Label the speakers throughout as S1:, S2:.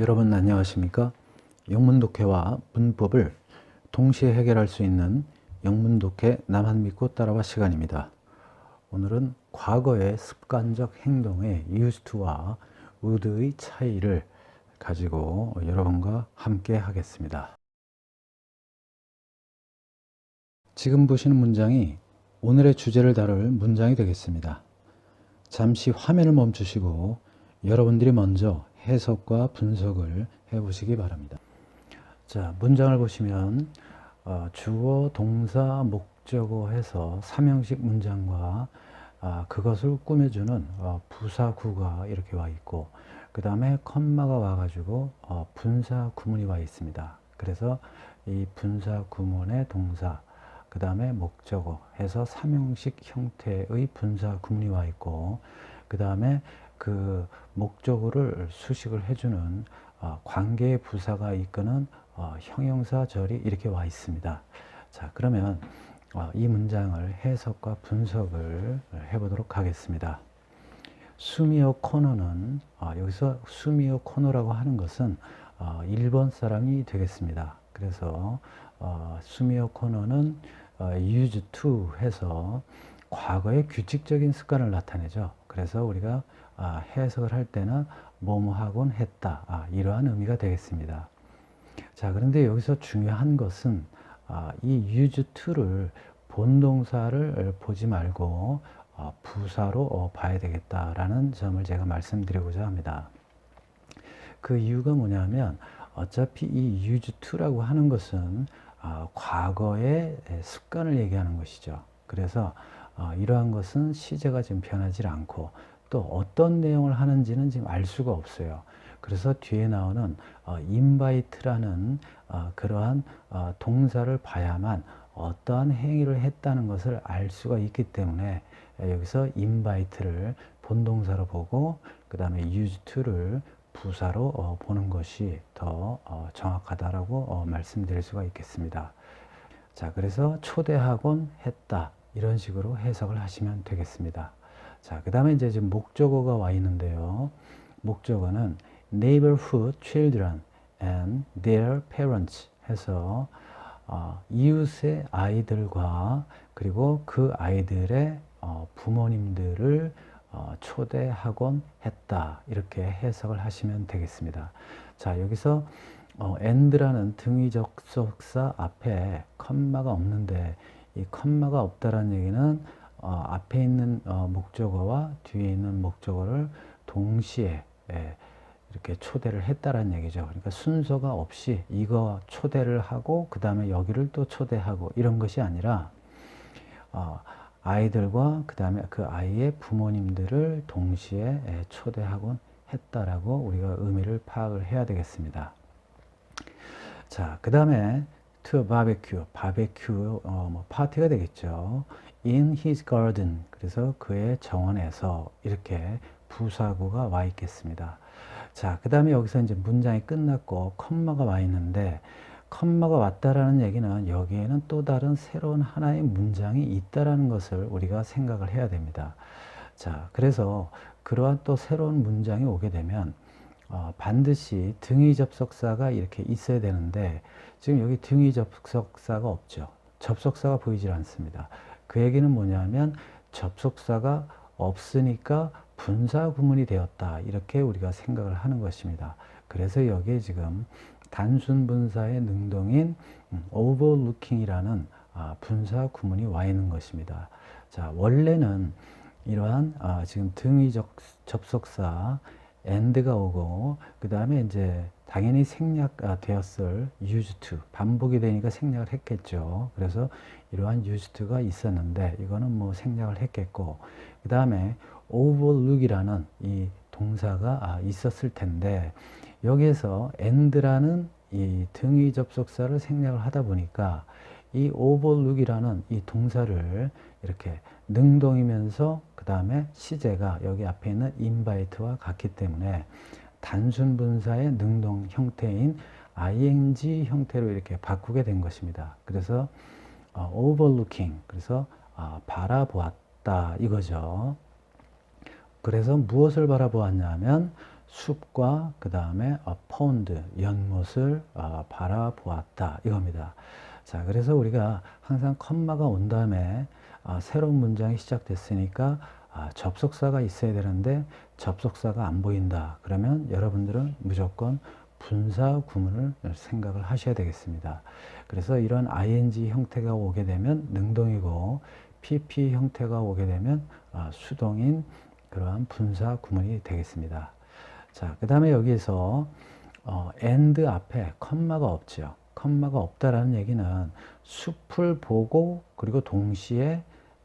S1: 여러분 안녕하십니까? 영문독해와 문법을 동시에 해결할 수 있는 영문독해 나만 믿고 따라와 시간입니다. 오늘은 과거의 습관적 행동의 used to와 would의 차이를 가지고 여러분과 함께 하겠습니다. 지금 보시는 문장이 오늘의 주제를 다룰 문장이 되겠습니다. 잠시 화면을 멈추시고 여러분들이 먼저 해석과 분석을 해보시기 바랍니다. 자, 문장을 보시면 주어, 동사, 목적어 해서 삼형식 문장과 그것을 꾸며주는 부사구가 이렇게 와 있고, 그 다음에 컴마가 와가지고 분사 구문이 와 있습니다. 그래서 이 분사 구문의 동사, 그 다음에 목적어 해서 삼형식 형태의 분사 구문이 와 있고, 그 다음에 그 목적어를 수식을 해주는 관계의 부사가 이끄는 형용사절이 이렇게 와 있습니다. 자, 그러면 이 문장을 해석과 분석을 해보도록 하겠습니다. 수미어 코너는 여기서 수미어 코너라고 하는 것은 일본 사람이 되겠습니다. 그래서 수미어 코너는 used to 해서 과거의 규칙적인 습관을 나타내죠. 그래서 우리가 해석을 할 때는 뭐뭐 하곤 했다, 이러한 의미가 되겠습니다. 자, 그런데 여기서 중요한 것은 이 used to를 본동사를 보지 말고 부사로 봐야 되겠다라는 점을 제가 말씀드리고자 합니다. 그 이유가 뭐냐면 어차피 이 used to라고 하는 것은 과거의 습관을 얘기하는 것이죠. 그래서 이러한 것은 시제가 지금 변하지 않고 또 어떤 내용을 하는지는 지금 알 수가 없어요. 그래서 뒤에 나오는 invite라는 그러한 동사를 봐야만 어떠한 행위를 했다는 것을 알 수가 있기 때문에 여기서 invite를 본동사로 보고 그 다음에 used to를 부사로 보는 것이 더 정확하다라고 말씀드릴 수가 있겠습니다. 자, 그래서 초대하곤 했다, 이런 식으로 해석을 하시면 되겠습니다. 자, 그 다음에 이제 지금 목적어가 와 있는데요. 목적어는 neighborhood children and their parents 해서 이웃의 아이들과 그리고 그 아이들의 부모님들을 초대하곤 했다, 이렇게 해석을 하시면 되겠습니다. 자, 여기서 and라는 등위 접속사 앞에 컴마가 없는데, 이 컴마가 없다라는 얘기는 앞에 있는 목적어와 뒤에 있는 목적어를 동시에 이렇게 초대를 했다라는 얘기죠. 그러니까 순서가 없이 이거 초대를 하고 그 다음에 여기를 또 초대하고 이런 것이 아니라 아이들과 그 다음에 그 아이의 부모님들을 동시에 초대하곤 했다라고 우리가 의미를 파악을 해야 되겠습니다. 자, 그 다음에 to a barbecue, 바베큐 파티가 되겠죠. in his garden, 그래서 그의 정원에서, 이렇게 부사구가 와 있겠습니다. 자, 그 다음에 여기서 이제 문장이 끝났고 컴마가 와 있는데, 컴마가 왔다라는 얘기는 여기에는 또 다른 새로운 하나의 문장이 있다라는 것을 우리가 생각을 해야 됩니다. 자, 그래서 그러한 또 새로운 문장이 오게 되면 반드시 등위 접속사가 이렇게 있어야 되는데, 지금 여기 등위 접속사가 없죠. 접속사가 보이질 않습니다. 그 얘기는 뭐냐면 접속사가 없으니까 분사 구문이 되었다, 이렇게 우리가 생각을 하는 것입니다. 그래서 여기에 지금 단순 분사의 능동인 overlooking이라는 분사 구문이 와 있는 것입니다. 자, 원래는 이러한 지금 등위 접속사 and가 오고 그 다음에 이제 당연히 생략되었을 used to, 반복이 되니까 생략을 했겠죠. 그래서 이러한 used to가 있었는데 이거는 뭐 생략을 했겠고, 그 다음에 overlook이라는 이 동사가 있었을 텐데, 여기에서 and라는 이 등위 접속사를 생략을 하다 보니까 이 overlook이라는 이 동사를 이렇게 능동이면서 그 다음에 시제가 여기 앞에 있는 invite와 같기 때문에 단순 분사의 능동 형태인 ing 형태로 이렇게 바꾸게 된 것입니다. 그래서 overlooking, 그래서 바라보았다, 이거죠. 그래서 무엇을 바라보았냐면 숲과 그 다음에 폰드, 연못을 바라보았다 이겁니다. 자, 그래서 우리가 항상 컴마가 온 다음에 새로운 문장이 시작됐으니까 접속사가 있어야 되는데 접속사가 안 보인다. 그러면 여러분들은 무조건 분사 구문을 생각을 하셔야 되겠습니다. 그래서 이런 ing 형태가 오게 되면 능동이고 pp 형태가 오게 되면 수동인 그러한 분사 구문이 되겠습니다. 자, 그 다음에 여기에서 and 앞에 컴마가 없죠. 컴마가 없다라는 얘기는 숲을 보고 그리고 동시에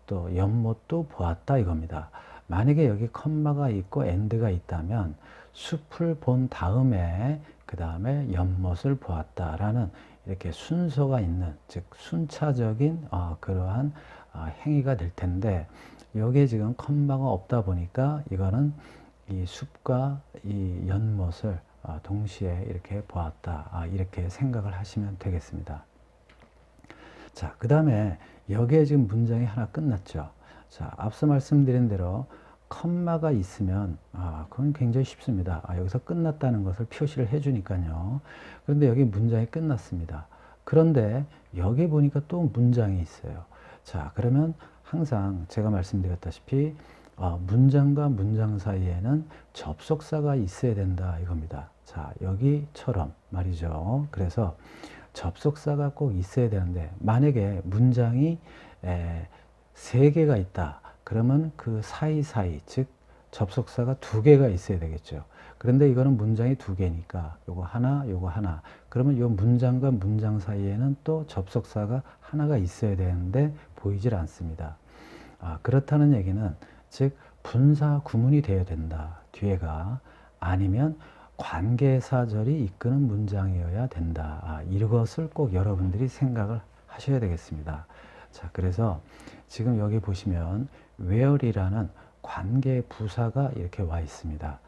S1: 또 연못도 보았다 이겁니다. 만약에 여기 컴마가 있고 and가 있다면 숲을 본 다음에 그 다음에 연못을 보았다라는 이렇게 순서가 있는, 즉 순차적인 그러한 행위가 될 텐데 여기에 지금 컴마가 없다 보니까 이거는 이 숲과 이 연못을 동시에 이렇게 보았다, 이렇게 생각을 하시면 되겠습니다. 자, 그 다음에 여기에 지금 문장이 하나 끝났죠. 자, 앞서 말씀드린 대로 컴마가 있으면 그건 굉장히 쉽습니다. 여기서 끝났다는 것을 표시를 해주니까요. 그런데 여기 문장이 끝났습니다. 그런데 여기 보니까 또 문장이 있어요. 자, 그러면 항상 제가 말씀드렸다시피 문장과 문장 사이에는 접속사가 있어야 된다 이겁니다. 자, 여기처럼 말이죠. 그래서 접속사가 꼭 있어야 되는데 만약에 문장이 3개가 있다. 그러면 그 사이사이, 즉 접속사가 2개가 있어야 되겠죠. 그런데 이거는 문장이 2개니까 요거 하나, 요거 하나. 그러면 요 문장과 문장 사이에는 또 접속사가 하나가 있어야 되는데 보이질 않습니다. 그렇다는 얘기는 즉 분사 구문이 되어야 된다. 뒤에가 아니면 관계사절이 이끄는 문장이어야 된다. 이것을 꼭 여러분들이 생각을 하셔야 되겠습니다. 자, 그래서 지금 여기 보시면 where이라는 관계 부사가 이렇게 와 있습니다.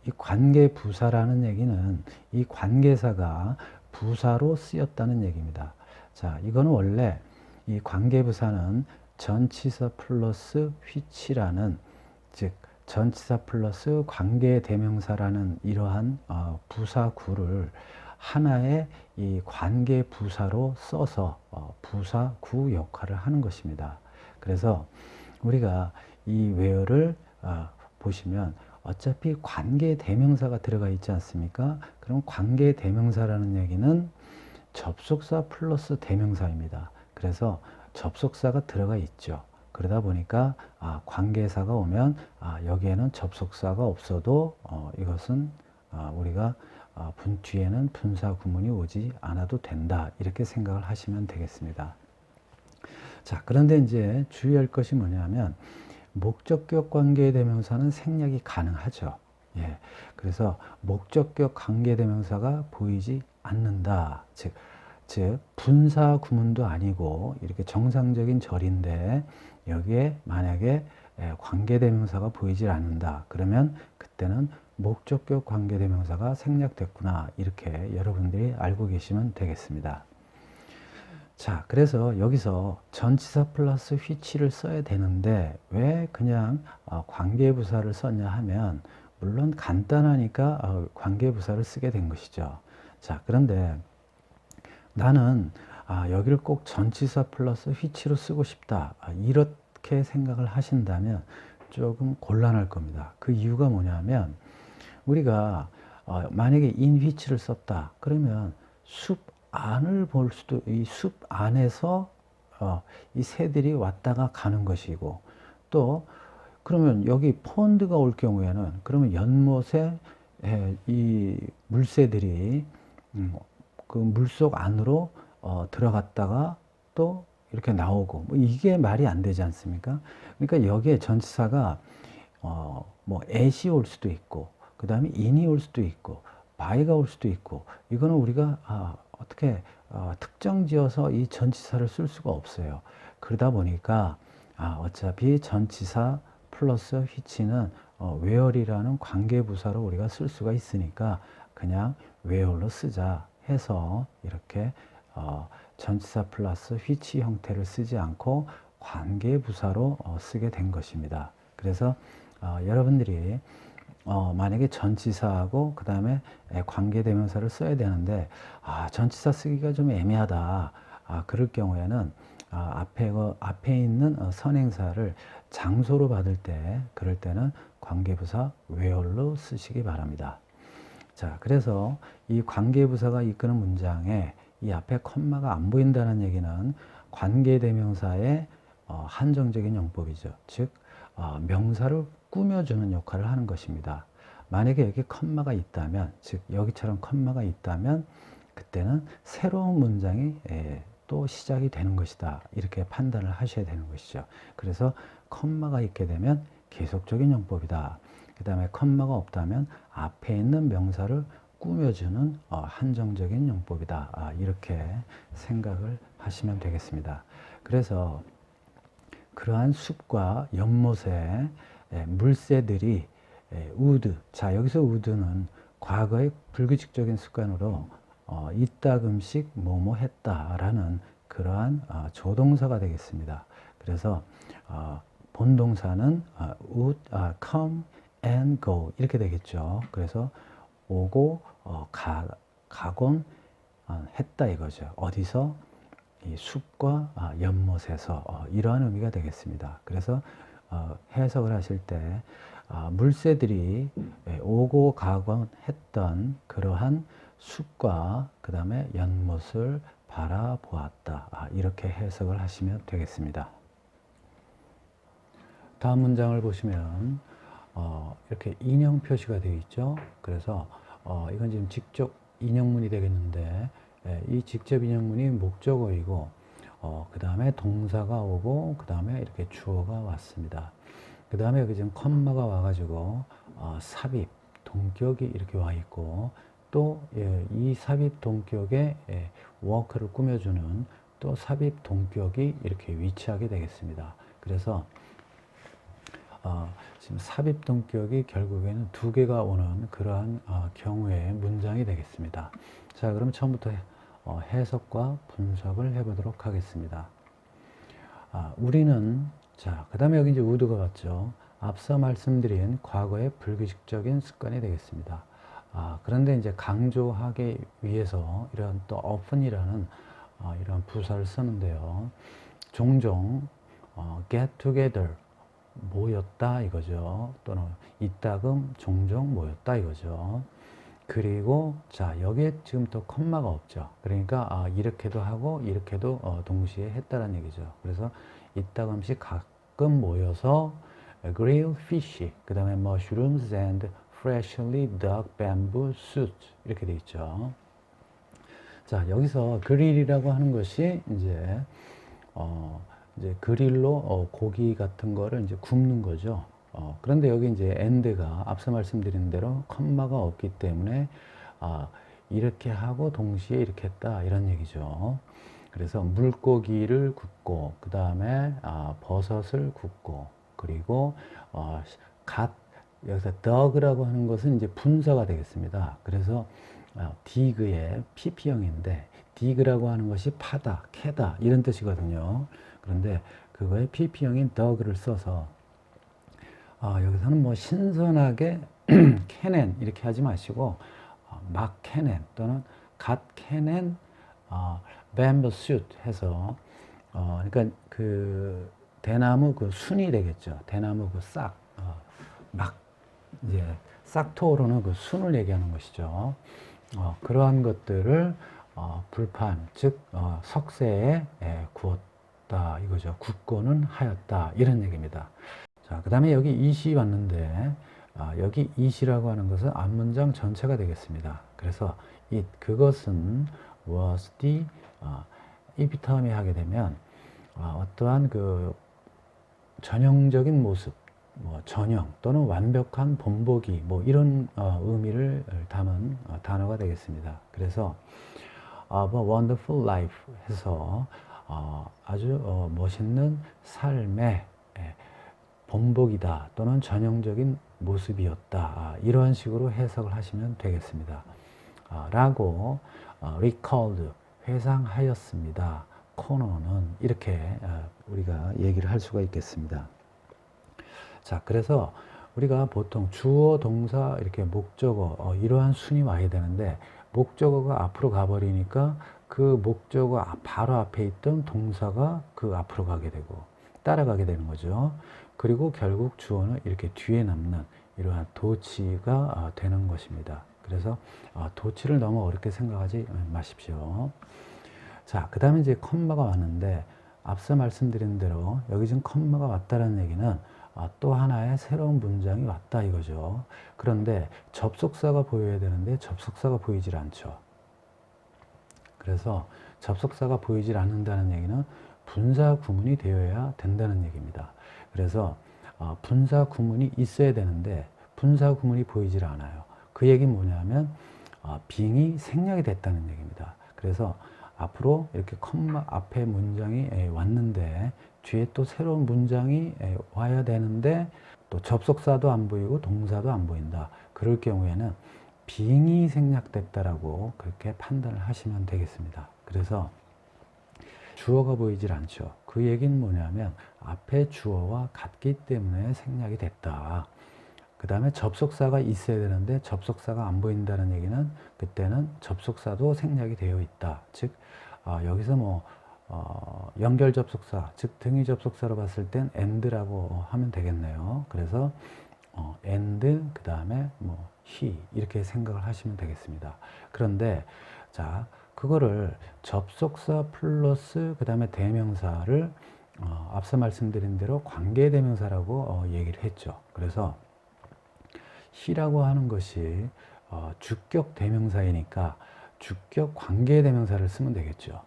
S1: 이 관계 부사라는 얘기는 이 관계사가 부사로 쓰였다는 얘기입니다. 자, 이거는 원래 이 관계 부사는 전치사 플러스 which라는, 즉 전치사 플러스 관계 대명사라는 이러한 부사구를 하나의 이 관계 부사로 써서 부사구 역할을 하는 것입니다. 그래서 우리가 이 where를 보시면 어차피 관계 대명사가 들어가 있지 않습니까? 그럼 관계 대명사라는 얘기는 접속사 플러스 대명사입니다. 그래서 접속사가 들어가 있죠. 그러다 보니까 관계사가 오면 여기에는 접속사가 없어도 이것은 우리가 뒤에는 분사 구문이 오지 않아도 된다, 이렇게 생각을 하시면 되겠습니다. 자, 그런데 이제 주의할 것이 뭐냐면 목적격 관계대명사는 생략이 가능하죠. 예, 그래서 목적격 관계대명사가 보이지 않는다. 즉 분사 구문도 아니고 이렇게 정상적인 절인데 여기에 만약에 관계대명사가 보이질 않는다. 그러면 그때는 목적격 관계대명사가 생략됐구나, 이렇게 여러분들이 알고 계시면 되겠습니다. 자, 그래서 여기서 전치사 플러스 which를 써야 되는데 왜 그냥 관계부사를 썼냐 하면 물론 간단하니까 관계부사를 쓰게 된 것이죠. 자, 그런데 나는 여기를 꼭 전치사 플러스 which로 쓰고 싶다, 이렇게 생각을 하신다면 조금 곤란할 겁니다. 그 이유가 뭐냐면 우리가 만약에 in which를 썼다 그러면 숲 안을 볼 수도, 이 숲 안에서 이 새들이 왔다가 가는 것이고, 또 그러면 여기 폰드가 올 경우에는 그러면 연못에 이 물새들이 그 물속 안으로 들어갔다가 또 이렇게 나오고, 뭐 이게 말이 안 되지 않습니까? 그러니까 여기에 전치사가 뭐 at이 올 수도 있고 그 다음에 in이 올 수도 있고 by가 올 수도 있고, 이거는 우리가 어떻게 특정 지어서 이 전치사를 쓸 수가 없어요. 그러다 보니까 어차피 전치사 플러스 which는 where이라는 관계부사로 우리가 쓸 수가 있으니까 그냥 where로 쓰자 해서 이렇게 전치사 플러스 which 형태를 쓰지 않고 관계부사로 쓰게 된 것입니다. 그래서 여러분들이 만약에 전치사하고 그 다음에 관계대명사를 써야 되는데 전치사 쓰기가 좀 애매하다. 그럴 경우에는 앞에 있는 선행사를 장소로 받을 때 그럴 때는 관계부사 where로 쓰시기 바랍니다. 자, 그래서 이 관계부사가 이끄는 문장에 이 앞에 컴마가 안 보인다는 얘기는 관계대명사의 한정적인 용법이죠. 즉 명사를 꾸며주는 역할을 하는 것입니다. 만약에 여기 컴마가 있다면, 즉 여기처럼 컴마가 있다면 그때는 새로운 문장이 또 시작이 되는 것이다. 이렇게 판단을 하셔야 되는 것이죠. 그래서 컴마가 있게 되면 계속적인 용법이다. 그 다음에 컴마가 없다면 앞에 있는 명사를 꾸며주는 한정적인 용법이다. 이렇게 생각을 하시면 되겠습니다. 그래서 그러한 숲과 연못에 물새들이 우드, 자 여기서 우드는 과거의 불규칙적인 습관으로 이따금씩 뭐뭐 했다라는 그러한 조동사가 되겠습니다. 그래서 본동사는 would, come and go 이렇게 되겠죠. 그래서 오고 가곤 했다 이거죠. 어디서? 이 숲과 연못에서 이러한 의미가 되겠습니다. 그래서 해석을 하실 때 물새들이 오고 가곤 했던 그러한 숲과 그 다음에 연못을 바라보았다. 이렇게 해석을 하시면 되겠습니다. 다음 문장을 보시면 이렇게 인형 표시가 되어 있죠. 그래서 이건 지금 직접 인형문이 되겠는데 이 직접 인형문이 목적어이고 그 다음에 동사가 오고 그 다음에 이렇게 주어가 왔습니다. 그 다음에 여기 지금 컴마가 와가지고 삽입, 동격이 이렇게 와 있고 또 이 삽입 동격에 워크를 꾸며주는 또 삽입 동격이 이렇게 위치하게 되겠습니다. 그래서 지금 삽입 동격이 결국에는 두 개가 오는 그러한 경우의 문장이 되겠습니다. 자, 그럼 처음부터 해석과 분석을 해보도록 하겠습니다. 우리는 자, 그 다음에 여기 이제 우드가 왔죠. 앞서 말씀드린 과거의 불규칙적인 습관이 되겠습니다. 그런데 이제 강조하기 위해서 이런 또 often이라는 이런 부사를 쓰는데요. 종종 get together 모였다 이거죠. 또는 이따금 종종 모였다 이거죠. 그리고 자 여기에 지금 또 컴마가 없죠. 그러니까 이렇게도 하고 이렇게도 동시에 했다는 얘기죠. 그래서 이따금씩 가끔 모여서 grilled fish, 그 다음에 mushrooms and freshly dug bamboo shoots 이렇게 돼 있죠. 자 여기서 grill이라고 하는 것이 이제 그릴로 고기 같은 거를 이제 굽는 거죠. 그런데 여기 이제 and가 앞서 말씀드린 대로 컴마가 없기 때문에 이렇게 하고 동시에 이렇게 했다 이런 얘기죠. 그래서 물고기를 굽고 그 다음에 버섯을 굽고 그리고 여기서 dug라고 하는 것은 이제 분사가 되겠습니다. 그래서 dig의 pp형인데 dig라고 하는 것이 파다, 캐다 이런 뜻이거든요. 그런데 그거에 pp형인 dug를 써서 여기서는 뭐 신선하게 캐낸 이렇게 하지 마시고 막 캐낸 또는 갓 캐낸 bamboo shoot 해서 그러니까 그 대나무 그 순이 되겠죠. 대나무 그 싹 막 이제 싹 토오르는 그 순을 얘기하는 것이죠. 그러한 것들을 불판 즉 석쇠에 구웠다 이거죠. 굽고는 하였다 이런 얘기입니다. 자, 그 다음에 여기 it이 왔는데 여기 it이라고 하는 것은 앞문장 전체가 되겠습니다. 그래서 그것은 was the if 다음에 하게 되면 어떠한 그 전형적인 모습 전형 또는 완벽한 본보기 이런 의미를 담은 단어가 되겠습니다. 그래서 a wonderful life 해서 아주 멋있는 삶의 본보기다 또는 전형적인 모습이었다 이러한 식으로 해석을 하시면 되겠습니다. 라고 recalled 회상하였습니다. 코너는 이렇게 우리가 얘기를 할 수가 있겠습니다. 자, 그래서 우리가 보통 주어, 동사, 이렇게 목적어, 이러한 순이 와야 되는데, 목적어가 앞으로 가버리니까 그 목적어 바로 앞에 있던 동사가 그 앞으로 가게 되고, 따라가게 되는 거죠. 그리고 결국 주어는 이렇게 뒤에 남는 이러한 도치가 되는 것입니다. 그래서 도치를 너무 어렵게 생각하지 마십시오. 자, 그 다음에 이제 컴마가 왔는데, 앞서 말씀드린 대로 여기 지금 컴마가 왔다는 얘기는 또 하나의 새로운 문장이 왔다 이거죠. 그런데 접속사가 보여야 되는데 접속사가 보이질 않죠. 그래서 접속사가 보이질 않는다는 얘기는 분사 구문이 되어야 된다는 얘기입니다. 그래서 분사 구문이 있어야 되는데 분사 구문이 보이질 않아요. 그 얘기는 뭐냐면 빙이 생략이 됐다는 얘기입니다. 그래서 앞으로 이렇게 컴마 앞에 문장이 왔는데 뒤에 또 새로운 문장이 와야 되는데 또 접속사도 안 보이고 동사도 안 보인다. 그럴 경우에는 빙이 생략됐다라고 그렇게 판단을 하시면 되겠습니다. 그래서 주어가 보이질 않죠. 그 얘기는 뭐냐면 앞에 주어와 같기 때문에 생략이 됐다. 그 다음에 접속사가 있어야 되는데 접속사가 안 보인다는 얘기는 그때는 접속사도 생략이 되어 있다. 즉 여기서 뭐 연결 접속사, 즉 등위 접속사로 봤을 땐 and라고 하면 되겠네요. 그래서 and 그 다음에 뭐 he 이렇게 생각을 하시면 되겠습니다. 그런데 자 그거를 접속사 플러스 그 다음에 대명사를 앞서 말씀드린 대로 관계대명사라고 얘기를 했죠. 그래서 he라고 하는 것이 주격 대명사이니까 주격 관계대명사를 쓰면 되겠죠.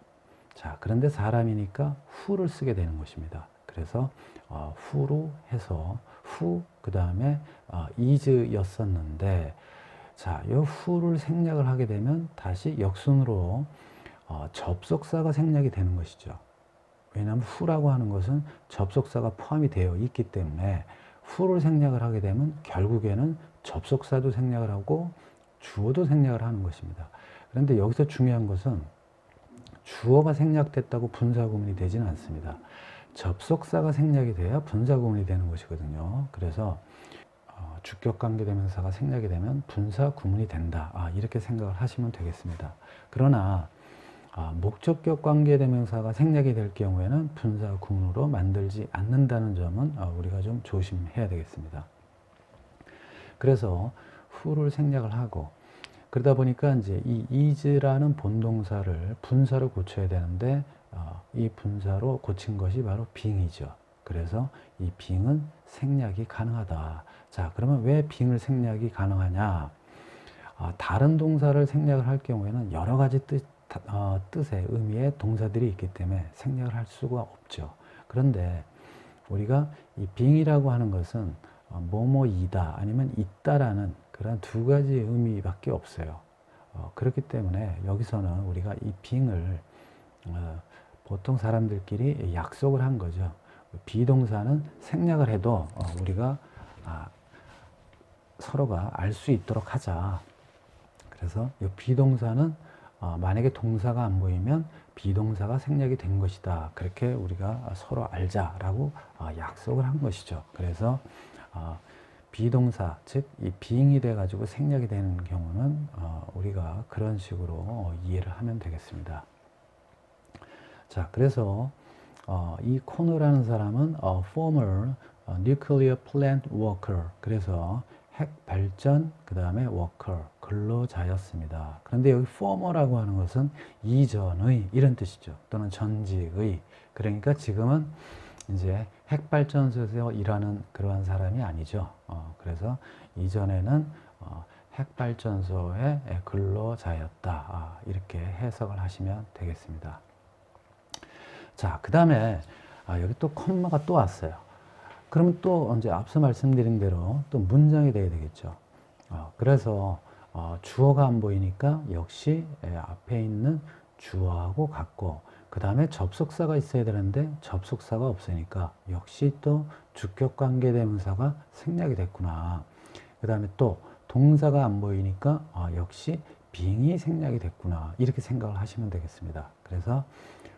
S1: 자, 그런데 사람이니까 who를 쓰게 되는 것입니다. 그래서 who로 해서 who 그 다음에 is였었는데 자, 이 who를 생략을 하게 되면 다시 역순으로 접속사가 생략이 되는 것이죠. 왜냐하면 who라고 하는 것은 접속사가 포함이 되어 있기 때문에 who를 생략을 하게 되면 결국에는 접속사도 생략을 하고 주어도 생략을 하는 것입니다. 그런데 여기서 중요한 것은 주어가 생략됐다고 분사구문이 되지는 않습니다. 접속사가 생략이 돼야 분사구문이 되는 것이거든요. 그래서 주격관계대명사가 생략이 되면 분사구문이 된다. 이렇게 생각을 하시면 되겠습니다. 그러나 목적격 관계대명사가 생략이 될 경우에는 분사구문으로 만들지 않는다는 점은 우리가 좀 조심해야 되겠습니다. 그래서 who를 생략을 하고 그러다 보니까 이제 이 is라는 본동사를 분사로 고쳐야 되는데 이 분사로 고친 것이 바로 being이죠. 그래서 이 being은 생략이 가능하다. 자, 그러면 왜 being을 생략이 가능하냐? 다른 동사를 생략을 할 경우에는 여러 가지 뜻의 의미의 동사들이 있기 때문에 생략을 할 수가 없죠. 그런데 우리가 이 being이라고 하는 것은 뭐뭐이다 아니면 있다라는 그런 두 가지 의미밖에 없어요. 그렇기 때문에 여기서는 우리가 이 being을 보통 사람들끼리 약속을 한 거죠. 비동사는 생략을 해도 우리가 서로가 알 수 있도록 하자. 그래서 이 비동사는 만약에 동사가 안 보이면 비동사가 생략이 된 것이다. 그렇게 우리가 서로 알자라고 약속을 한 것이죠. 그래서 비동사, 즉 이 being이 돼가지고 생략이 되는 경우는 우리가 그런 식으로 이해를 하면 되겠습니다. 자, 그래서 이 코너라는 사람은 former nuclear plant worker, 그래서 핵 발전 그 다음에 worker, 근로자였습니다. 그런데 여기 former라고 하는 것은 이전의 이런 뜻이죠. 또는 전직의. 그러니까 지금은 이제 핵발전소에서 일하는 그러한 사람이 아니죠. 그래서 이전에는 핵발전소의 근로자였다. 이렇게 해석을 하시면 되겠습니다. 자, 그 다음에 여기 또 콤마가 또 왔어요. 그러면 또 이제 앞서 말씀드린 대로 또 문장이 돼야 되겠죠. 그래서 주어가 안 보이니까 역시 앞에 있는 주어하고 같고 그 다음에 접속사가 있어야 되는데 접속사가 없으니까 역시 또 주격관계대명사가 생략이 됐구나. 그 다음에 또 동사가 안 보이니까 역시 being이 생략이 됐구나. 이렇게 생각을 하시면 되겠습니다. 그래서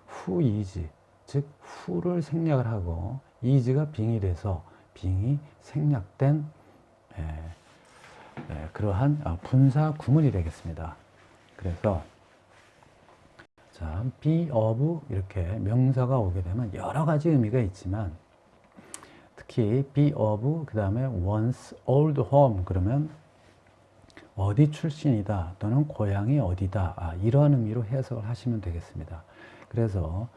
S1: who is, 즉 who를 생략을 하고 is가 being이 돼서 being이 생략된 그러한 분사 구문이 되겠습니다. 그래서 자, be of 이렇게 명사가 오게 되면 여러 가지 의미가 있지만 특히 be of 그 다음에 one's old home 그러면 어디 출신이다 또는 고향이 어디다 이러한 의미로 해석을 하시면 되겠습니다. 그래서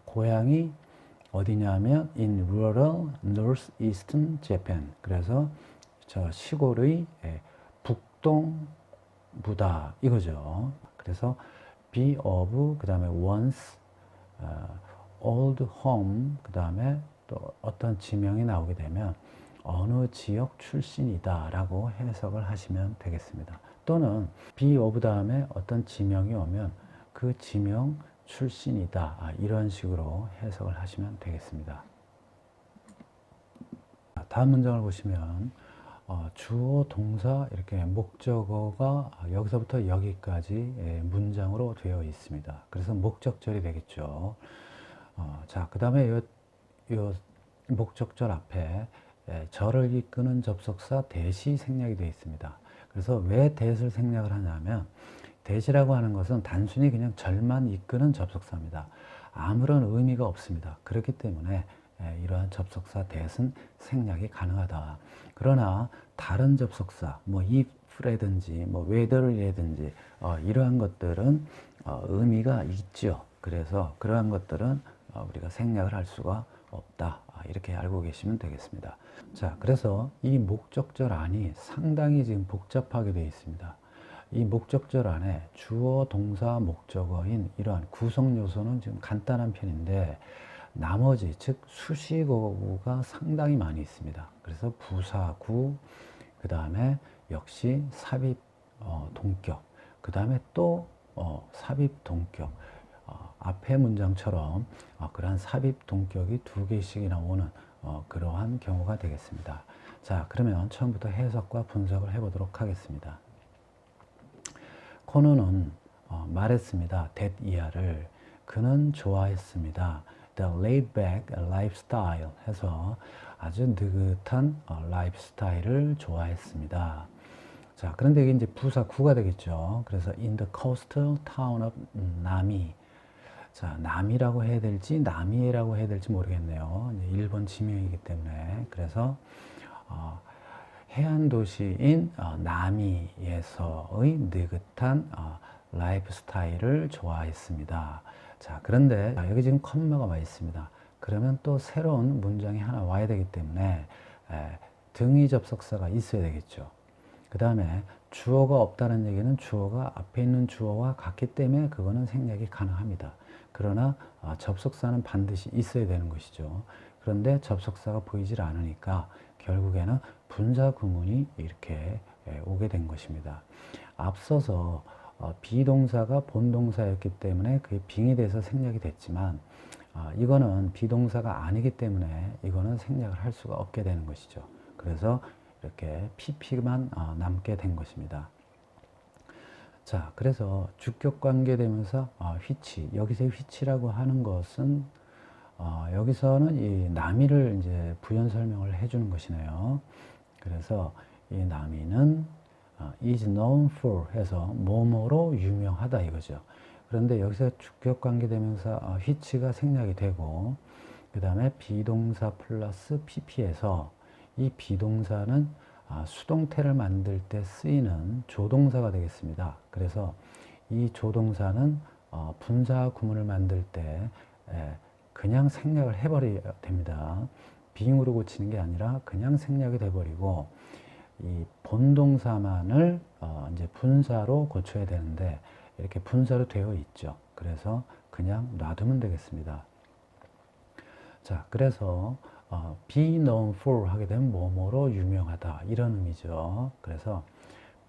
S1: 고향이 어디냐면 in rural northeastern Japan 그래서 저 시골의 북동부다 이거죠. 그래서 be of 그 다음에 one's old home 그 다음에 또 어떤 지명이 나오게 되면 어느 지역 출신이다 라고 해석을 하시면 되겠습니다. 또는 be of 다음에 어떤 지명이 오면 그 지명 출신이다 이런 식으로 해석을 하시면 되겠습니다. 다음 문장을 보시면 주어, 동사, 이렇게 목적어가 여기서부터 여기까지 문장으로 되어 있습니다. 그래서 목적절이 되겠죠. 자, 그 다음에 요 목적절 앞에 절을 이끄는 접속사 대시 생략이 되어 있습니다. 그래서 왜 대시를 생략을 하냐면 대시라고 하는 것은 단순히 그냥 절만 이끄는 접속사입니다. 아무런 의미가 없습니다. 그렇기 때문에 이러한 접속사 대신 생략이 가능하다. 그러나 다른 접속사, 뭐 if라든지 뭐 whether라든지 이러한 것들은 의미가 있죠. 그래서 그러한 것들은 우리가 생략을 할 수가 없다. 이렇게 알고 계시면 되겠습니다. 자, 그래서 이 목적절 안이 상당히 지금 복잡하게 되어 있습니다. 이 목적절 안에 주어, 동사, 목적어인 이러한 구성 요소는 지금 간단한 편인데 나머지 즉 수식어구가 상당히 많이 있습니다. 그래서 부사구, 그 다음에 역시 삽입 동격, 그 다음에 또 삽입 동격, 앞의 문장처럼 그러한 삽입 동격이 두 개씩이나 오는 그러한 경우가 되겠습니다. 자, 그러면 처음부터 해석과 분석을 해보도록 하겠습니다. 코너는 말했습니다. that 이하를 그는 좋아했습니다. The laid back lifestyle 해서 아주 느긋한 라이프스타일을 좋아했습니다. 자, 그런데 이게 이제 부사 구가 되겠죠. 그래서 in the coastal town of 나미. 자, 나미라고 해야 될지 나미에라고 해야 될지 모르겠네요. 일본 지명이기 때문에. 그래서 해안 도시인 나미에서의 느긋한 라이프 스타일을 좋아했습니다. 자, 그런데 여기 지금 컴마가 와 있습니다. 그러면 또 새로운 문장이 하나 와야 되기 때문에 등위 접속사가 있어야 되겠죠. 그 다음에 주어가 없다는 얘기는 주어가 앞에 있는 주어와 같기 때문에 그거는 생략이 가능합니다. 그러나 접속사는 반드시 있어야 되는 것이죠. 그런데 접속사가 보이질 않으니까 결국에는 분사 구문이 이렇게 오게 된 것입니다. 앞서서 비동사가 본동사였기 때문에 그게 빙의돼서 생략이 됐지만 이거는 비동사가 아니기 때문에 이거는 생략을 할 수가 없게 되는 것이죠. 그래서 이렇게 pp만 남게 된 것입니다. 자, 그래서 주격관계대명사 which, 여기서의 which라고 하는 것은 여기서는 이 나미를 이제 부연 설명을 해주는 것이네요. 그래서 이 나미는 is known for 해서 뭐뭐로 유명하다 이거죠. 그런데 여기서 주격관계대명사 which가 생략이 되고 그 다음에 비동사 플러스 pp에서 이 비동사는 수동태를 만들 때 쓰이는 조동사가 되겠습니다. 그래서 이 조동사는 분사 구문을 만들 때 그냥 생략을 해버려야 됩니다. 빙으로 고치는 게 아니라 그냥 생략이 돼버리고 이 본동사만을 이제 분사로 고쳐야 되는데 이렇게 분사로 되어 있죠. 그래서 그냥 놔두면 되겠습니다. 자, 그래서 be known for 하게 되면 뭐뭐로 유명하다 이런 의미죠. 그래서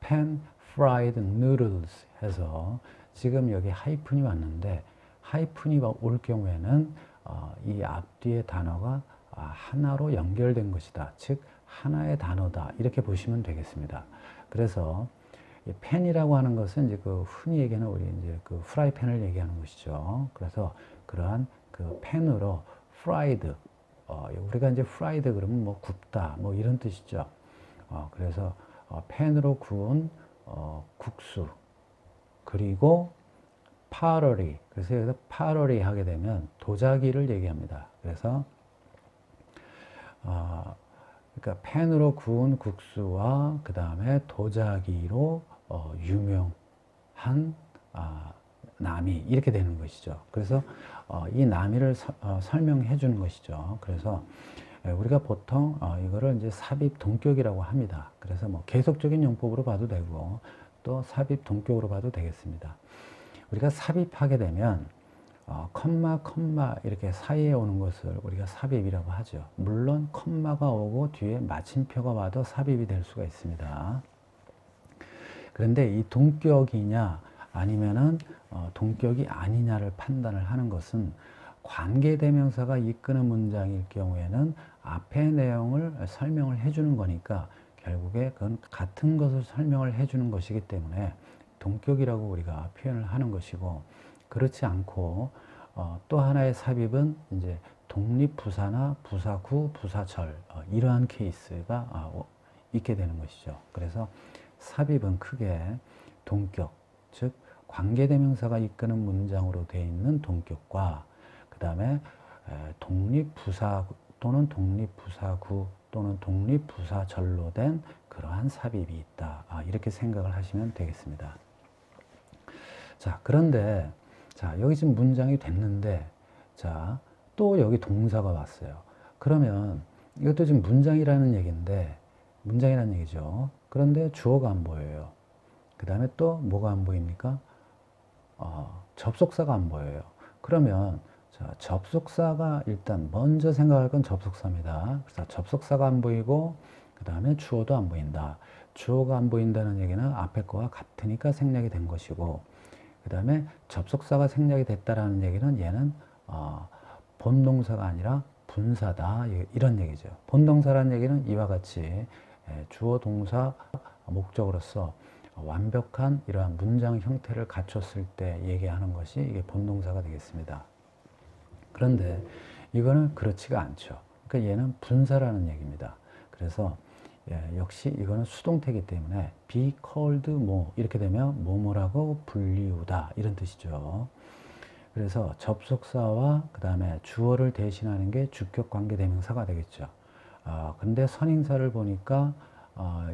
S1: pan fried noodles 해서 지금 여기 하이픈이 왔는데 하이픈이 올 경우에는 이 앞뒤의 단어가 하나로 연결된 것이다. 즉 하나의 단어다. 이렇게 보시면 되겠습니다. 그래서 이 팬이라고 하는 것은 이제 그 흔히 얘기하는 우리 이제 그 프라이팬을 얘기하는 것이죠. 그래서 그러한 그 팬으로 fried 우리가 이제 fried 그러면 뭐 굽다 뭐 이런 뜻이죠. 그래서 팬으로 구운 국수, 그리고 파러리. 그래서 여기서 파러리 하게 되면 도자기를 얘기합니다. 그래서 그러니까 팬으로 구운 국수와 그 다음에 도자기로 유명한 나미, 이렇게 되는 것이죠. 그래서 이 나미를 설명해 주는 것이죠. 그래서 우리가 보통 이거를 이제 삽입 동격이라고 합니다. 그래서 뭐 계속적인 용법으로 봐도 되고 또 삽입 동격으로 봐도 되겠습니다. 우리가 삽입하게 되면 컴마 이렇게 사이에 오는 것을 우리가 삽입이라고 하죠. 물론 컴마가 오고 뒤에 마침표가 와도 삽입이 될 수가 있습니다. 그런데 이 동격이냐 아니면은 동격이 아니냐를 판단을 하는 것은 관계대명사가 이끄는 문장일 경우에는 앞의 내용을 설명을 해주는 거니까 결국에 그건 같은 것을 설명을 해주는 것이기 때문에 동격이라고 우리가 표현을 하는 것이고, 그렇지 않고 또 하나의 삽입은 이제 독립부사나 부사구, 부사절 이러한 케이스가 있게 되는 것이죠. 그래서 삽입은 크게 동격, 즉 관계대명사가 이끄는 문장으로 되어 있는 동격과 그 다음에 독립부사 또는 독립부사구 또는 독립부사절로 된 그러한 삽입이 있다. 이렇게 생각을 하시면 되겠습니다. 자, 그런데 자, 여기 지금 문장이 됐는데 자, 또 여기 동사가 왔어요. 그러면 이것도 지금 문장이라는 얘기인데 문장이라는 얘기죠. 그런데 주어가 안 보여요. 그 다음에 또 뭐가 안 보입니까? 접속사가 안 보여요. 그러면 자, 접속사가 일단 먼저 생각할 건 접속사입니다. 그래서 접속사가 안 보이고 그 다음에 주어도 안 보인다. 주어가 안 보인다는 얘기는 앞에 거와 같으니까 생략이 된 것이고, 그 다음에 접속사가 생략이 됐다라는 얘기는 얘는 본동사가 아니라 분사다, 이런 얘기죠. 본동사라는 얘기는 이와 같이 주어, 동사, 목적으로서 완벽한 이러한 문장 형태를 갖췄을 때 얘기하는 것이 이게 본동사가 되겠습니다. 그런데 이거는 그렇지가 않죠. 그러니까 얘는 분사라는 얘기입니다. 그래서 역시 이거는 수동태이기 때문에 be called 뭐 이렇게 되면 뭐뭐라고 불리우다, 이런 뜻이죠. 그래서 접속사와 그 다음에 주어를 대신하는 게 주격 관계대명사가 되겠죠. 근데 선행사를 보니까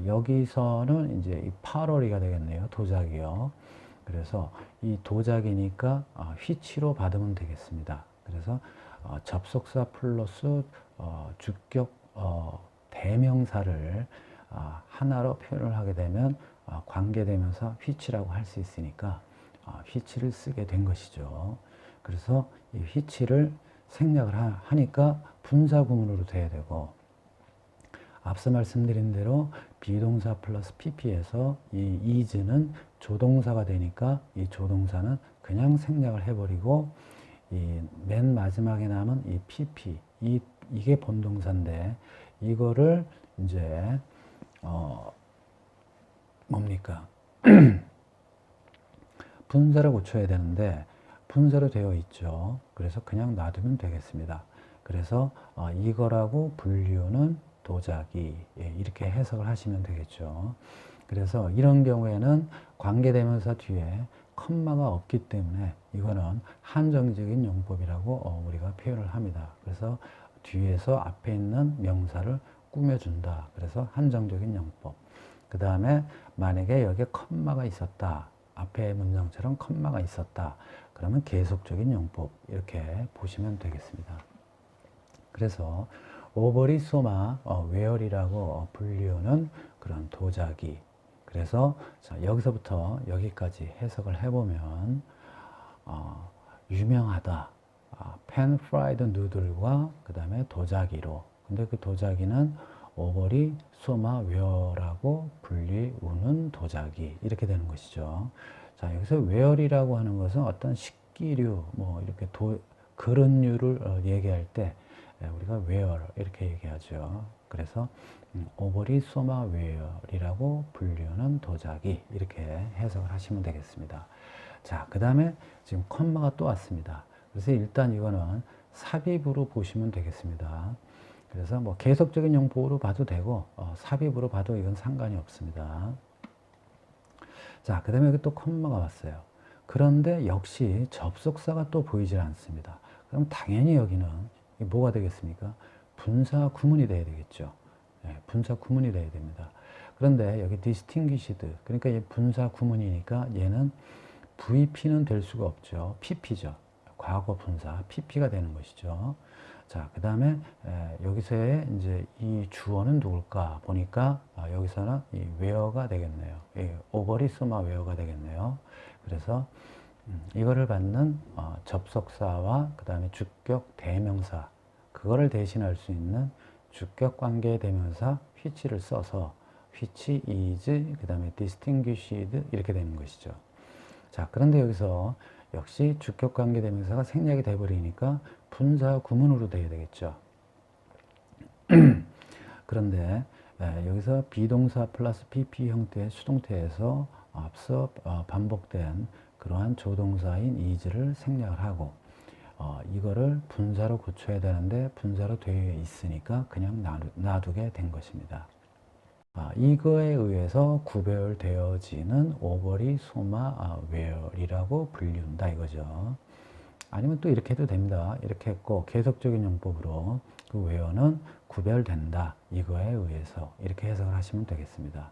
S1: 여기서는 이제 이 파러리가 되겠네요. 도자기요. 그래서 이 도자기니까 which로 받으면 되겠습니다. 그래서 접속사 플러스 주격 대명사를 하나로 표현을 하게 되면 관계대명사 which라고 할 수 있으니까 which를 쓰게 된 것이죠. 그래서 이 which를 생략을 하니까 분사구문으로 돼야 되고, 앞서 말씀드린 대로 비동사 플러스 pp에서 이 is는 조동사가 되니까 이 조동사는 그냥 생략을 해버리고 이 맨 마지막에 남은 이 pp, 이게 본동사인데 이거를 이제 뭡니까? 분사를 고쳐야 되는데 분사로 되어 있죠. 그래서 그냥 놔두면 되겠습니다. 그래서 이거라고 분류는 도자기, 이렇게 해석을 하시면 되겠죠. 그래서 이런 경우에는 관계대명사 뒤에 컴마가 없기 때문에 이거는 한정적인 용법이라고 우리가 표현을 합니다. 그래서 뒤에서 앞에 있는 명사를 꾸며준다. 그래서 한정적인 용법. 그 다음에 만약에 여기에 컴마가 있었다. 앞에 문장처럼 컴마가 있었다. 그러면 계속적인 용법, 이렇게 보시면 되겠습니다. 그래서 오버리 소마 웨어리라고 불리우는 그런 도자기. 그래서 자, 여기서부터 여기까지 해석을 해보면 유명하다. 팬 프라이드 누들과 그 다음에 도자기로. 근데 그 도자기는 오버리 소마 웨어라고 불리우는 도자기, 이렇게 되는 것이죠. 자, 여기서 웨어리라고 하는 것은 어떤 식기류, 뭐 이렇게 그릇류를 얘기할 때 우리가 웨어 이렇게 얘기하죠. 그래서 오버리 소마 웨어리라고 불리우는 도자기, 이렇게 해석을 하시면 되겠습니다. 자, 그 다음에 지금 컴마가 또 왔습니다. 그래서 일단 이거는 삽입으로 보시면 되겠습니다. 그래서 뭐 계속적인 용법으로 봐도 되고 삽입으로 봐도 이건 상관이 없습니다. 자, 그 다음에 여기 또 컴마가 왔어요. 그런데 역시 접속사가 또 보이질 않습니다. 그럼 당연히 여기는 뭐가 되겠습니까? 분사 구문이 돼야 되겠죠. 네, 분사 구문이 돼야 됩니다. 그런데 여기 distinguished, 그러니까 이 분사 구문이니까 얘는 VP는 될 수가 없죠. PP죠. 과거 분사 PP가 되는 것이죠. 자, 그 다음에 여기서의 이제 이 주어는 누굴까 보니까 여기서는 이 where가 되겠네요. 오버리 소마 where가 되겠네요. 그래서 이거를 받는 접속사와 그 다음에 주격 대명사, 그거를 대신할 수 있는 주격 관계 대명사 which를 써서 which is 그 다음에 distinguished 이렇게 되는 것이죠. 자, 그런데 여기서 역시 주격 관계 대명사가 생략이 돼버리니까 분사 구문으로 돼야 되겠죠. 그런데 여기서 비동사 플러스 PP 형태의 수동태에서 앞서 반복된 그러한 조동사인 is를 생략을 하고 이거를 분사로 고쳐야 되는데 분사로 되어 있으니까 그냥 놔두게 된 것입니다. 이거에 의해서 구별되어지는 오버리 소마 where이라고 불린다 이거죠. 아니면 또 이렇게 해도 됩니다. 이렇게 했고 계속적인 용법으로 그 where는 구별된다 이거에 의해서 이렇게 해석을 하시면 되겠습니다.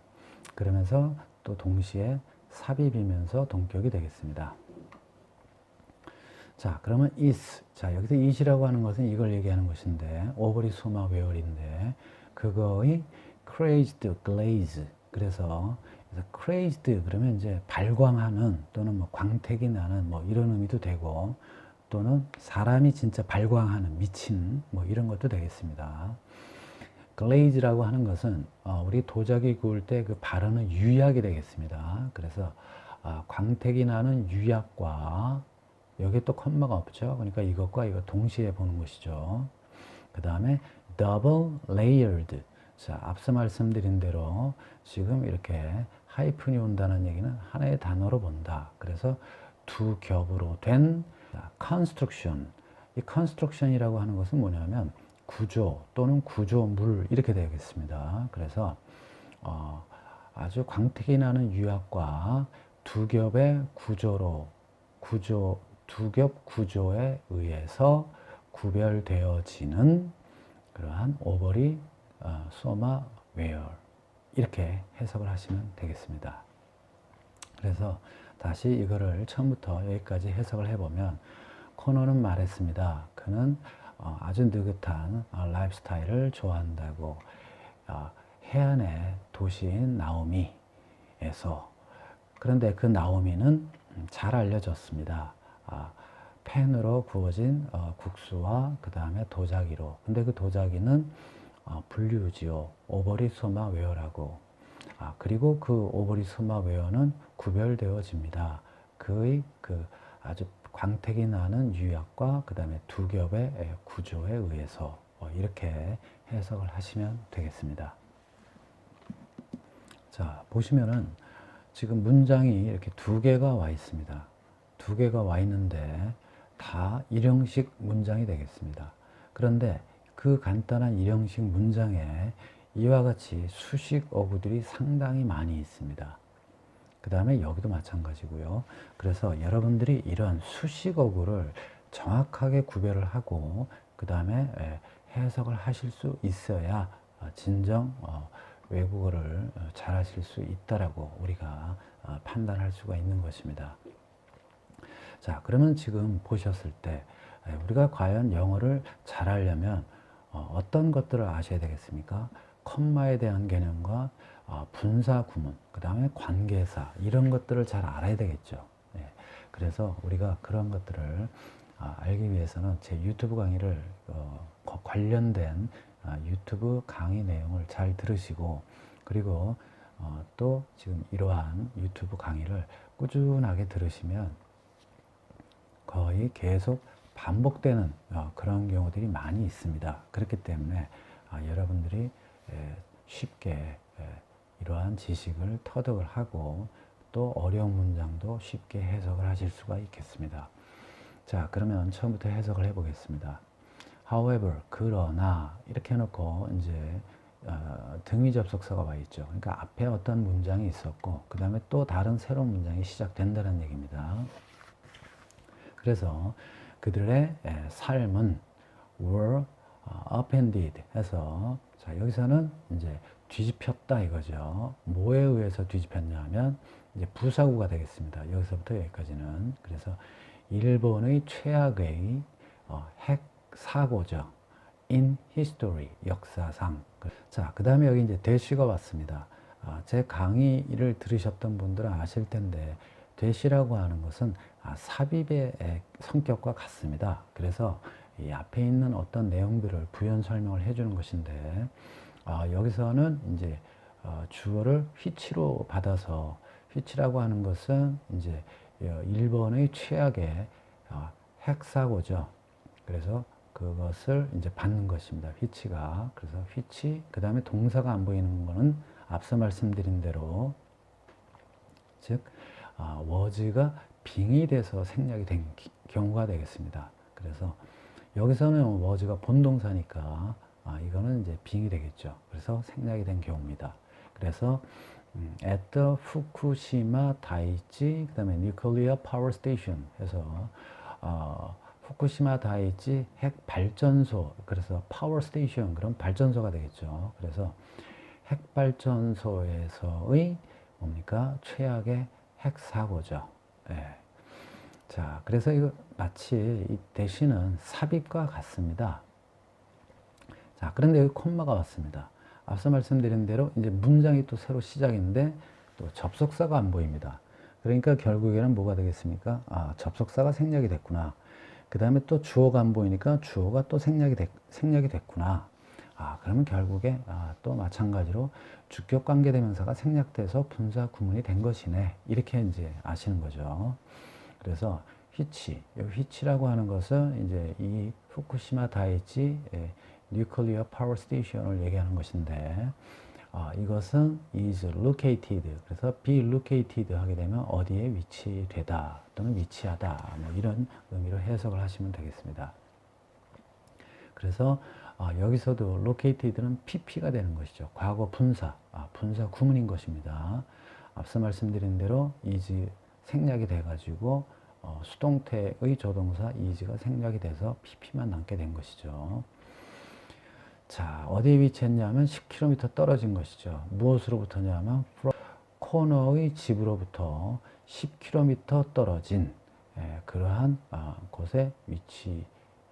S1: 그러면서 또 동시에 삽입이면서 동격이 되겠습니다. 자, 그러면 is. 자, 여기서 is이라고 하는 것은 이걸 얘기하는 것인데 오버리 소마 where인데 그거의 crazed glaze. 그래서 crazed 그러면 이제 발광하는 또는 뭐 광택이 나는 뭐 이런 의미도 되고 또는 사람이 진짜 발광하는 미친 뭐 이런 것도 되겠습니다. glaze라고 하는 것은 우리 도자기 구울 때 그 바르는 유약이 되겠습니다. 그래서 광택이 나는 유약과 여기 또 컴마가 없죠. 그러니까 이것과 이거 동시에 보는 것이죠. 그 다음에 double layered. 자, 앞서 말씀드린 대로 지금 이렇게 하이픈이 온다는 얘기는 하나의 단어로 본다. 그래서 두 겹으로 된 construction. 이 construction이라고 하는 것은 뭐냐면 구조 또는 구조물 이렇게 되겠습니다. 그래서 아주 광택이 나는 유약과 두 겹의 두 겹 구조에 의해서 구별되어지는 그러한 오버리 소마 where 이렇게 해석을 하시면 되겠습니다. 그래서 다시 이거를 처음부터 여기까지 해석을 해보면 코너는 말했습니다. 그는 아주 느긋한 라이프 스타일을 좋아한다고 해안의 도시인 나오미에서 그런데 그 나오미는 잘 알려졌습니다. 팬으로 구워진 국수와 그 다음에 도자기로. 근데 그 도자기는 분류지요. 오버리 소마 where라고. 그리고 그 오버리 소마 where는 구별되어집니다. 그의 그 아주 광택이 나는 유약과 그 다음에 두 겹의 구조에 의해서 이렇게 해석을 하시면 되겠습니다. 자, 보시면은 지금 문장이 이렇게 두 개가 와 있습니다. 두 개가 와 있는데 다 일형식 문장이 되겠습니다. 그런데 그 간단한 일형식 문장에 이와 같이 수식 어구들이 상당히 많이 있습니다. 그 다음에 여기도 마찬가지고요. 그래서 여러분들이 이런 수식 어구를 정확하게 구별을 하고 그 다음에 해석을 하실 수 있어야 진정 외국어를 잘 하실 수 있다라고 우리가 판단할 수가 있는 것입니다. 자, 그러면 지금 보셨을 때 우리가 과연 영어를 잘 하려면 어떤 것들을 아셔야 되겠습니까? 컴마에 대한 개념과 분사 구문, 그 다음에 관계사 이런 것들을 잘 알아야 되겠죠. 네. 그래서 우리가 그런 것들을 알기 위해서는 제 유튜브 강의를 관련된 유튜브 강의 내용을 잘 들으시고 그리고 또 지금 이러한 유튜브 강의를 꾸준하게 들으시면 거의 계속 반복되는 그런 경우들이 많이 있습니다. 그렇기 때문에 여러분들이 쉽게 이러한 지식을 터득을 하고 또 어려운 문장도 쉽게 해석을 하실 수가 있겠습니다. 자, 그러면 처음부터 해석을 해 보겠습니다. however, 그러나 이렇게 해놓고 이제 등위 접속사가 와 있죠. 그러니까 앞에 어떤 문장이 있었고 그 다음에 또 다른 새로운 문장이 시작된다는 얘기입니다. 그래서 그들의 삶은 were upended 해서 자 여기서는 이제 뒤집혔다 이거죠. 뭐에 의해서 뒤집혔냐 하면 이제 부사구가 되겠습니다. 여기서부터 여기까지는. 그래서 일본의 최악의 핵 사고죠. in history 역사상. 자, 그 다음에 여기 이제 대시가 왔습니다. 제 강의를 들으셨던 분들은 아실 텐데 대시라고 하는 것은 삽입의 성격과 같습니다. 그래서 이 앞에 있는 어떤 내용들을 부연 설명을 해주는 것인데 여기서는 이제 주어를 which로 받아서 which라고 하는 것은 이제 일본의 최악의 핵사고죠. 그래서 그것을 이제 받는 것입니다. which가. 그래서 which, 그 다음에 동사가 안 보이는 거는 앞서 말씀드린 대로 즉 was가 빙이 돼서 생략이 된 경우가 되겠습니다. 그래서 여기서는 was가 본동사니까 이거는 이제 빙이 되겠죠. 그래서 생략이 된 경우입니다. 그래서 at the Fukushima Daiichi 그 다음에 Nuclear Power Station 해서 후쿠시마 다이치 핵 발전소 그래서 파워 스테이션 그럼 발전소가 되겠죠. 그래서 핵 발전소에서의 뭡니까 최악의 핵 사고죠. 예. 자, 그래서 이거 마치 이 대신은 삽입과 같습니다. 자, 그런데 여기 콤마가 왔습니다. 앞서 말씀드린 대로 이제 문장이 또 새로 시작인데 또 접속사가 안 보입니다. 그러니까 결국에는 뭐가 되겠습니까? 접속사가 생략이 됐구나. 그 다음에 또 주어가 안 보이니까 주어가 또 생략이 됐구나. 그러면 결국에 또 마찬가지로 주격 관계대명사가 생략돼서 분사 구문이 된 것이네. 이렇게 이제 아시는 거죠. 그래서 which, 여기 which라고 하는 것은 이제 이 후쿠시마 다이치 뉴클리어 파워 스테이션을 얘기하는 것인데 이것은 is located. 그래서 be located 하게 되면 어디에 위치되다 또는 위치하다 뭐 이런 의미로 해석을 하시면 되겠습니다. 그래서 여기서도 located는 pp가 되는 것이죠. 과거 분사, 분사 구문인 것입니다. 앞서 말씀드린 대로 is 생략이 돼가지고 수동태의 조동사 is가 생략이 돼서 pp만 남게 된 것이죠. 자, 어디에 위치했냐면 10km 떨어진 것이죠. 무엇으로부터냐면 코너의 집으로부터 10km 떨어진 그러한 곳에 위치해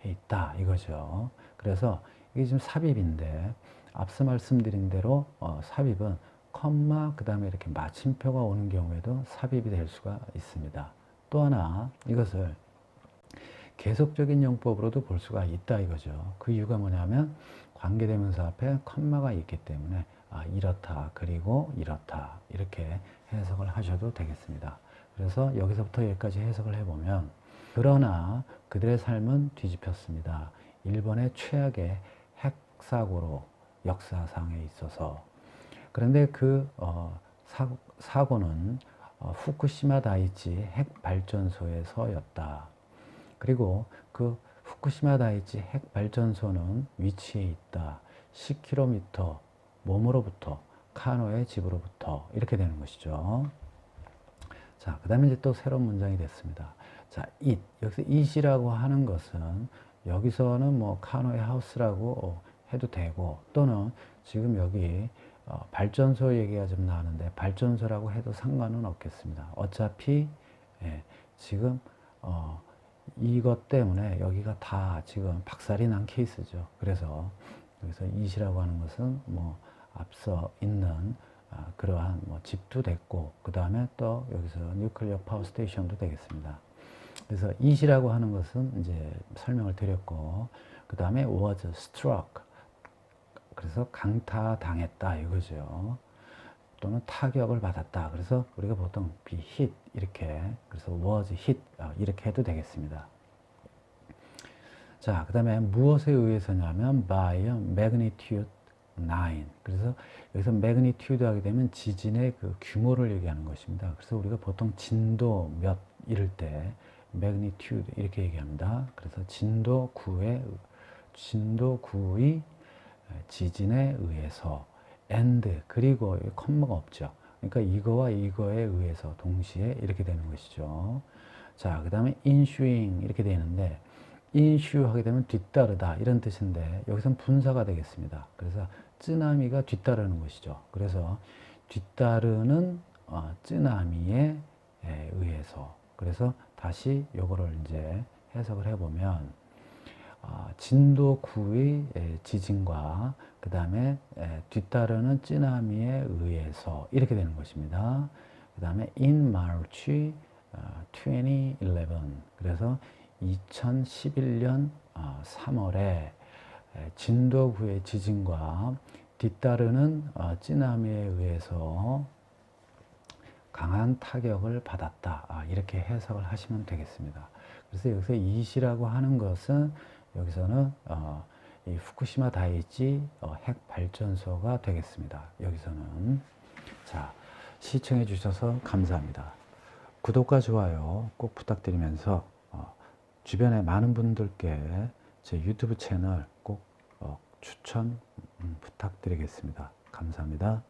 S1: 있다 이거죠. 그래서 이게 지금 삽입인데 앞서 말씀드린 대로 삽입은 컴마 그 다음에 이렇게 마침표가 오는 경우에도 삽입이 될 수가 있습니다. 또 하나 이것을 계속적인 용법으로도 볼 수가 있다 이거죠. 그 이유가 뭐냐면 관계대명사 앞에 컴마가 있기 때문에 이렇다 그리고 이렇다 이렇게 해석을 하셔도 되겠습니다. 그래서 여기서부터 여기까지 해석을 해보면 그러나 그들의 삶은 뒤집혔습니다. 일본의 최악의 핵사고로 역사상에 있어서. 그런데 그 사고는 후쿠시마 다이치 핵발전소에서였다. 그리고 그 후쿠시마 다이치 핵발전소는 위치해 있다. 10km 몸으로부터 카노의 집으로부터 이렇게 되는 것이죠. 자, 그 다음에 이제 또 새로운 문장이 됐습니다. 자, 여기서 it이라고 하는 것은 여기서는 뭐 카노의 하우스라고 해도 되고 또는 지금 여기 발전소 얘기가 좀 나오는데 발전소라고 해도 상관은 없겠습니다. 어차피 지금 이것 때문에 여기가 다 지금 박살이 난 케이스죠. 그래서 여기서 it이라고 하는 것은 뭐 앞서 있는 그러한 뭐 집도 됐고 그 다음에 또 여기서 뉴클리어 파워 스테이션도 되겠습니다. 그래서 it이라고 하는 것은 이제 설명을 드렸고 그 다음에 was struck 그래서 강타당했다 이거죠. 또는 타격을 받았다. 그래서 우리가 보통 be hit 이렇게 그래서 was hit 이렇게 해도 되겠습니다. 자, 그 다음에 무엇에 의해서냐면 by a magnitude 9. 그래서 여기서 magnitude 하게 되면 지진의 그 규모를 얘기하는 것입니다. 그래서 우리가 보통 진도 몇 이럴 때 magnitude 이렇게 얘기합니다. 그래서 진도 9에 진도 9의 지진에 의해서 and 그리고 컴마가 없죠. 그러니까 이거와 이거에 의해서 동시에 이렇게 되는 것이죠. 자, 그 다음에 ensuing 이렇게 되는데 ensue 하게 되면 뒤따르다 이런 뜻인데 여기서는 분사가 되겠습니다. 그래서 쓰나미가 뒤따르는 것이죠. 그래서 뒤따르는 쓰나미에 의해서 그래서 다시 요거를 이제 해석을 해보면 진도 9의 지진과 그 다음에 뒤따르는 쓰나미에 의해서 이렇게 되는 것입니다. 그 다음에 in March 2011 그래서 2011년 3월에 진도 9의 지진과 뒤따르는 쓰나미에 의해서 강한 타격을 받았다. 이렇게 해석을 하시면 되겠습니다. 그래서 여기서 이시라고 하는 것은 여기서는 이 후쿠시마 다이이치 핵 발전소가 되겠습니다. 여기서는 자, 시청해 주셔서 감사합니다. 구독과 좋아요 꼭 부탁드리면서 주변에 많은 분들께 제 유튜브 채널 꼭 추천 부탁드리겠습니다. 감사합니다.